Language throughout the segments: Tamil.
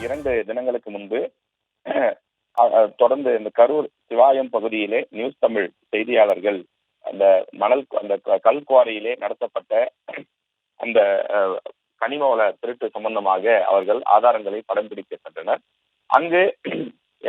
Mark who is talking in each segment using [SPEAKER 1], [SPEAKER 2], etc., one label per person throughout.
[SPEAKER 1] 2 தினங்களுக்கு முன்பு தொடர்ந்து இந்த கரூர் சிவாயம் பகுதியிலே நியூஸ் தமிழ் செய்தியாளர்கள் அந்த கல் குவாரியிலே நடத்தப்பட்ட அந்த கனிம வள திருட்டு சம்பந்தமாக அவர்கள் ஆதாரங்களை படம் பிடிக்க சென்றனர். அங்கு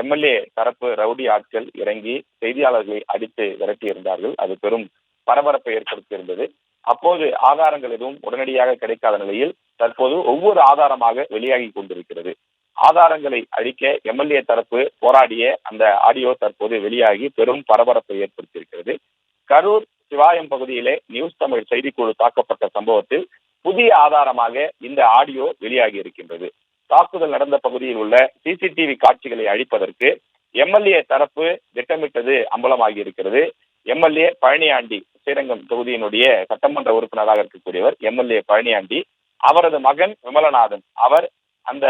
[SPEAKER 1] எம்எல்ஏ தரப்பு ரவுடி ஆட்கள் இறங்கி செய்தியாளர்களை அடித்து விரட்டியிருந்தார்கள். அது பெரும் பரபரப்பை ஏற்படுத்தியிருந்தது. அப்போது ஆதாரங்கள் எதுவும் உடனடியாக கிடைக்காத நிலையில் தற்போது ஒவ்வொரு ஆதாரமாக வெளியாகி கொண்டிருக்கிறது. ஆதாரங்களை அழிக்க எம்எல்ஏ தரப்பு போராடிய அந்த ஆடியோ தற்போது வெளியாகி பெரும் பரபரப்பை ஏற்படுத்தியிருக்கிறது. கரூர் சிவாயம் பகுதியிலே நியூஸ் தமிழ் செய்திக்குழு தாக்கப்பட்ட சம்பவத்தில் புதிய ஆதாரமாக இந்த ஆடியோ வெளியாகி இருக்கின்றது. தாக்குதல் நடந்த பகுதியில் உள்ள சிசிடிவி காட்சிகளை அழிப்பதற்கு எம்எல்ஏ தரப்பு திட்டமிட்டது அம்பலமாகி இருக்கிறது. எம்எல்ஏ பழனியாண்டி, ஸ்ரீரங்கம் தொகுதியினுடைய சட்டமன்ற உறுப்பினராக இருக்கக்கூடியவர் எம்எல்ஏ பழனியாண்டி, அவரது மகன் விமலநாதன், அவர் அந்த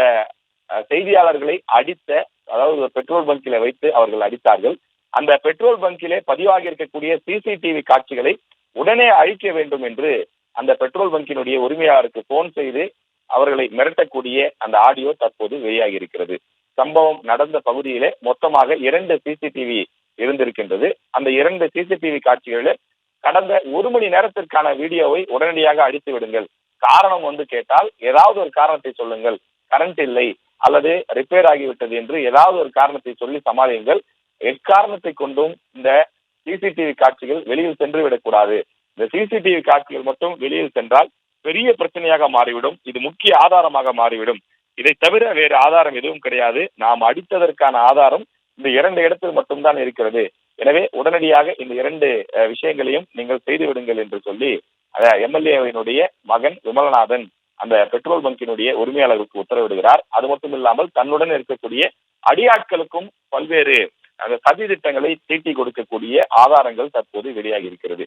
[SPEAKER 1] செய்தியாளர்களை அடித்த, அதாவது பெட்ரோல் பங்கில வைத்து அவர்கள் அடித்தார்கள். அந்த பெட்ரோல் பங்கிலே பதிவாகி இருக்கக்கூடிய சிசிடிவி காட்சிகளை உடனே அழிக்க வேண்டும் என்று அந்த பெட்ரோல் பங்கினுடைய உரிமையாளருக்கு போன் செய்து அவர்களை மிரட்டக்கூடிய அந்த ஆடியோ தற்போது வெளியாகி இருக்கிறது. சம்பவம் நடந்த பகுதியிலே மொத்தமாக 2 சிசிடிவி இருந்திருக்கின்றது. அந்த 2 சிசிடிவி காட்சிகளில் கடந்த 1 மணி நேரத்திற்கான வீடியோவை உடனடியாக அடித்து விடுங்கள். காரணம் கேட்டால் ஏதாவது ஒரு காரணத்தை சொல்லுங்கள். கரண்ட் இல்லை அல்லது ரிப்பேர் ஆகிவிட்டது என்று ஏதாவது ஒரு காரணத்தை சொல்லி சமாளியுங்கள். எக்காரணத்தை கொண்டும் இந்த சிசிடிவி காட்சிகள் வெளியில் சென்று விடக்கூடாது. இந்த சிசிடிவி காட்சிகள் மட்டும் வெளியில் சென்றால் பெரிய பிரச்சனையாக மாறிவிடும். இது முக்கிய ஆதாரமாக மாறிவிடும். இதை தவிர வேறு ஆதாரம் எதுவும் கிடையாது. நாம் அடித்ததற்கான ஆதாரம் இந்த 2 இடத்தில் மட்டும்தான் இருக்கிறது. எனவே உடனடியாக இந்த 2 விஷயங்களையும் நீங்கள் செய்து விடுங்கள் என்று சொல்லி எம்எல்ஏவினுடைய மகன் விமலநாதன் அந்த பெட்ரோல் பங்கினுடைய உரிமையாளருக்கு உத்தரவிடுகிறார். அது மட்டும் இல்லாமல் தன்னுடன் இருக்கக்கூடிய அடியாட்களுக்கும் பல்வேறு சதி திட்டங்களை தீட்டி கொடுக்கக்கூடிய ஆதாரங்கள் தற்போது வெளியாகி இருக்கிறது.